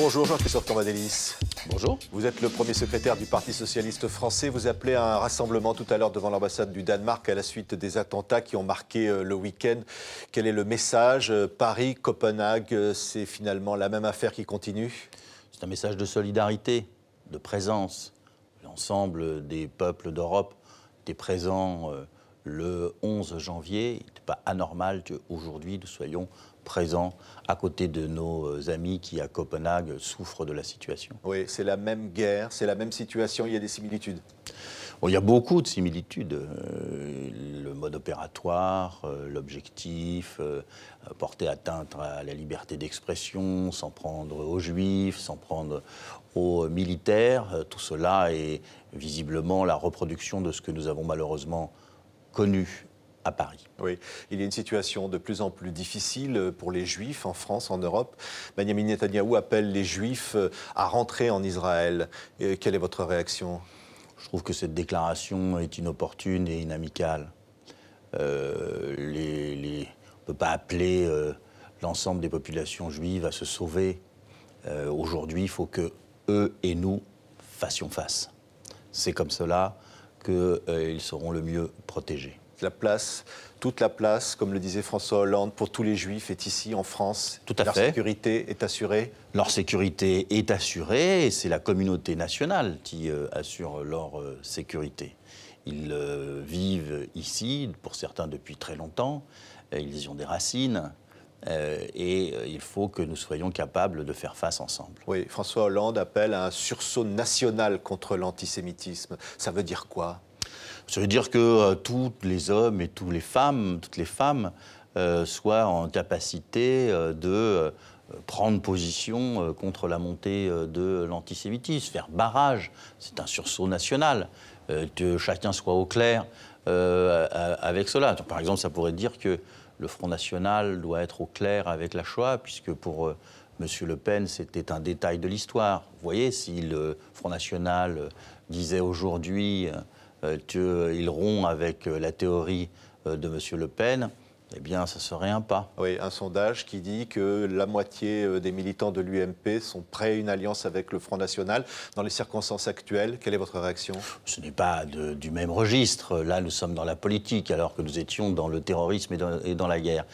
Bonjour Jean-Christophe Cambadélis. Bonjour. Vous êtes le premier secrétaire du Parti socialiste français. Vous appelez à un rassemblement tout à l'heure devant l'ambassade du Danemark à la suite des attentats qui ont marqué le week-end. Quel est le message? Paris, Copenhague, c'est finalement la même affaire qui continue? C'est un message de solidarité, de présence. L'ensemble des peuples d'Europe étaient présents le 11 janvier. Il n'était pas anormal qu'aujourd'hui nous soyons présents à côté de nos amis qui, à Copenhague, souffrent de la situation. Oui, c'est la même guerre, c'est la même situation, il y a des similitudes. Bon, il y a beaucoup de similitudes. Le mode opératoire, l'objectif, porter atteinte à la liberté d'expression, s'en prendre aux juifs, s'en prendre aux militaires. Tout cela est visiblement la reproduction de ce que nous avons malheureusement connu à Paris. Oui, il y a une situation de plus en plus difficile pour les Juifs en France, en Europe. Benjamin Netanyahou appelle les Juifs à rentrer en Israël. Quelle est votre réaction? Je trouve que cette déclaration est inopportune et inamicale. On ne peut pas appeler l'ensemble des populations juives à se sauver. Aujourd'hui, il faut que eux et nous fassions face. C'est comme cela qu'ils seront le mieux protégés. La place, toute la place, comme le disait François Hollande, pour tous les Juifs est ici en France. Tout à Leur fait. sécurité est assurée. Leur sécurité est assurée et c'est la communauté nationale qui assure leur sécurité. Ils vivent ici, pour certains depuis très longtemps, ils y ont des racines. Et il faut que nous soyons capables de faire face ensemble. Oui, François Hollande appelle à un sursaut national contre l'antisémitisme. Ça veut dire quoi? Ça veut dire que tous les hommes et toutes les femmes soient en capacité de prendre position contre la montée de l'antisémitisme, faire barrage. C'est un sursaut national. Que chacun soit au clair avec cela. Par exemple, ça pourrait dire que le Front National doit être au clair avec la Shoah, puisque pour M. Le Pen, c'était un détail de l'histoire. Vous voyez, si le Front National disait aujourd'hui qu'il rompt avec la théorie de M. Le Pen, eh bien, ça serait un pas. Oui, un sondage qui dit que la moitié des militants de l'UMP sont prêts à une alliance avec le Front National. Dans les circonstances actuelles, quelle est votre réaction? Ce n'est pas du même registre. Là, nous sommes dans la politique, alors que nous étions dans le terrorisme et dans la guerre.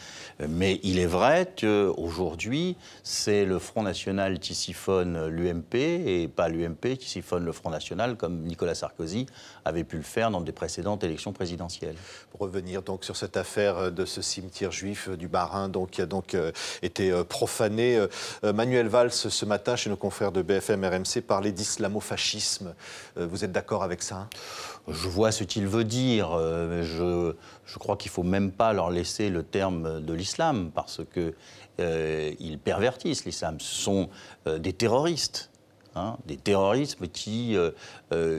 Mais il est vrai qu'aujourd'hui, c'est le Front National qui siphonne l'UMP et pas l'UMP qui siphonne le Front National, comme Nicolas Sarkozy avait pu le faire dans des précédentes élections présidentielles. Pour revenir donc sur cette affaire de ce cimetière juif du Bas-Rhin qui a donc été profané. Manuel Valls, ce matin, chez nos confrères de BFM RMC, parlait d'islamo-fascisme. Vous êtes d'accord avec ça? Je vois ce qu'il veut dire. Je crois qu'il ne faut même pas leur laisser le terme de l'islam, parce qu'ils pervertissent l'islam. Ce sont des terroristes, des terroristes qui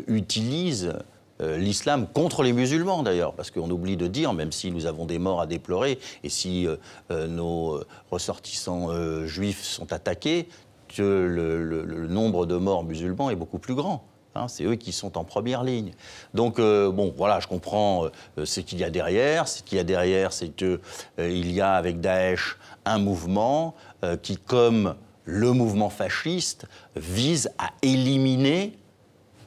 utilisent l'islam contre les musulmans, d'ailleurs, parce qu'on oublie de dire, même si nous avons des morts à déplorer, et si nos ressortissants juifs sont attaqués, que le nombre de morts musulmans est beaucoup plus grand. C'est eux qui sont en première ligne. Donc, bon, voilà, je comprends ce qu'il y a derrière. Ce qu'il y a derrière, c'est qu'il y a avec Daesh un mouvement qui, comme le mouvement fasciste, vise à éliminer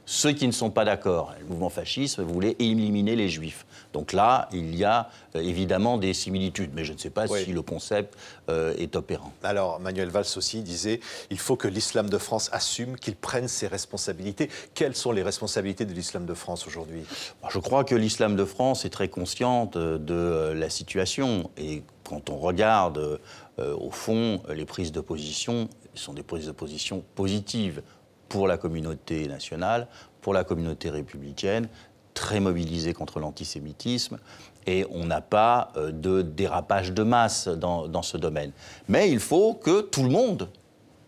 ceux qui ne sont pas d'accord. Le mouvement fasciste voulait éliminer les juifs. Donc là, il y a évidemment des similitudes, mais je ne sais pas si le concept est opérant. Alors, Manuel Valls aussi disait il faut que l'islam de France assume, qu'il prenne ses responsabilités. Quelles sont les responsabilités de l'islam de France aujourd'hui? Je crois que l'islam de France est très consciente de la situation. Et quand on regarde, au fond, les prises de position sont des prises de position positives pour la communauté nationale, pour la communauté républicaine, très mobilisée contre l'antisémitisme, et on n'a pas de dérapage de masse dans ce domaine. Mais il faut que tout le monde,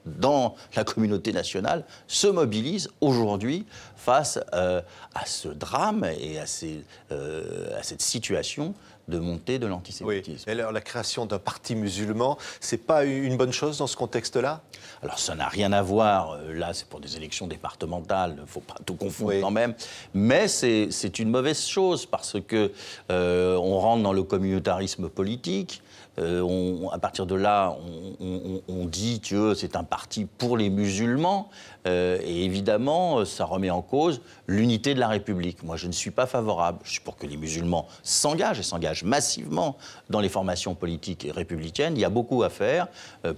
dans la communauté nationale, se mobilise aujourd'hui face à ce drame et à cette situation de montée de l'antisémitisme. Oui. Alors, la création d'un parti musulman, c'est pas une bonne chose dans ce contexte-là? Alors ça n'a rien à voir, là c'est pour des élections départementales, il ne faut pas tout confondre quand même, mais c'est une mauvaise chose parce que on rentre dans le communautarisme politique. À partir de là, on dit que c'est un parti pour les musulmans, et évidemment, ça remet en cause l'unité de la République. Moi, je ne suis pas favorable. Je suis pour que les musulmans s'engagent, et s'engagent massivement dans les formations politiques républicaines. Il y a beaucoup à faire,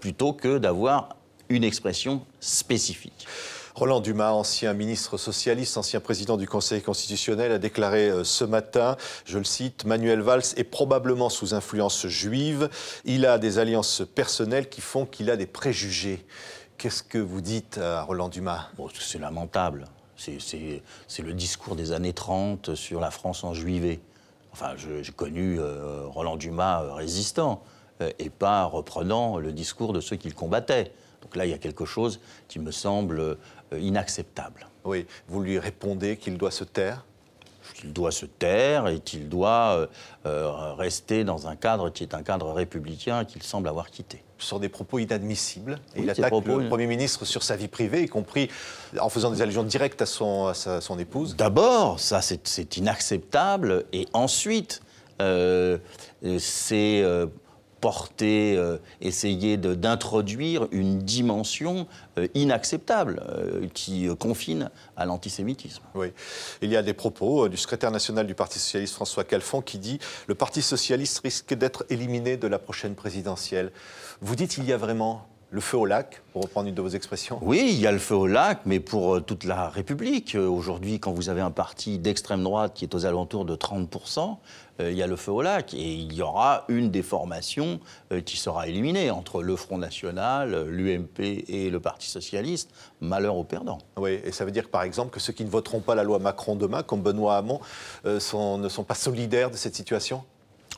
plutôt que d'avoir une expression spécifique. Roland Dumas, ancien ministre socialiste, ancien président du Conseil constitutionnel, a déclaré ce matin, je le cite, « Manuel Valls est probablement sous influence juive. Il a des alliances personnelles qui font qu'il a des préjugés. » Qu'est-ce que vous dites à Roland Dumas? Bon, c'est lamentable. C'est le discours des années 30 sur la France enjuivée. Enfin, j'ai connu Roland Dumas résistant et pas reprenant le discours de ceux qu'il combattait. Donc là, il y a quelque chose qui me semble inacceptable. Oui, vous lui répondez qu'il doit se taire? Qu'il doit se taire et qu'il doit rester dans un cadre qui est un cadre républicain qu'il semble avoir quitté. Ce sont des propos inadmissibles. Et oui, il attaque le Premier ministre sur sa vie privée, y compris en faisant des allusions directes à son épouse. D'abord, ça c'est inacceptable. Et ensuite, c'est essayer d'introduire une dimension inacceptable qui confine à l'antisémitisme. Oui. Il y a des propos du secrétaire national du Parti socialiste, François Calfon, qui dit « Le Parti socialiste risque d'être éliminé de la prochaine présidentielle ». Vous dites qu'il y a vraiment le feu au lac, pour reprendre une de vos expressions? Oui, il y a le feu au lac, mais pour toute la République. Aujourd'hui, quand vous avez un parti d'extrême droite qui est aux alentours de 30%, il y a le feu au lac. Et il y aura une des formations qui sera éliminée entre le Front National, l'UMP et le Parti Socialiste. Malheur aux perdants. Oui, et ça veut dire, par exemple, que ceux qui ne voteront pas la loi Macron demain, comme Benoît Hamon, ne sont pas solidaires de cette situation?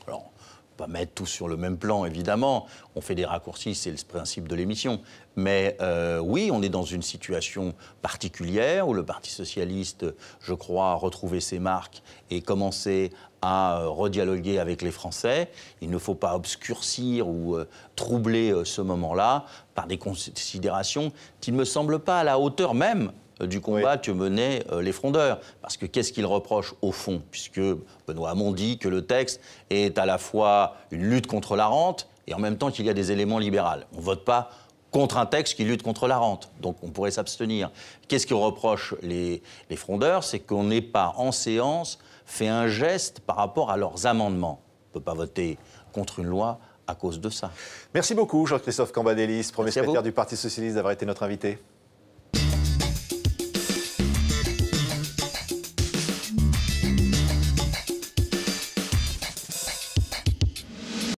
Alors, on va mettre tout sur le même plan, évidemment. On fait des raccourcis, c'est le principe de l'émission. Mais oui, on est dans une situation particulière où le Parti socialiste, je crois, a retrouvé ses marques et commencé à redialoguer avec les Français. Il ne faut pas obscurcir ou troubler ce moment-là par des considérations qui ne me semblent pas à la hauteur même du combat que menaient les frondeurs. Parce que qu'est-ce qu'ils reprochent au fond? Puisque Benoît Hamon dit que le texte est à la fois une lutte contre la rente et en même temps qu'il y a des éléments libéraux. On ne vote pas contre un texte qui lutte contre la rente. Donc on pourrait s'abstenir. Qu'est-ce que reprochent les frondeurs? C'est qu'on n'ait pas en séance fait un geste par rapport à leurs amendements. On ne peut pas voter contre une loi à cause de ça. Merci beaucoup, Jean-Christophe Cambadélis, premier secrétaire du Parti socialiste, d'avoir été notre invité.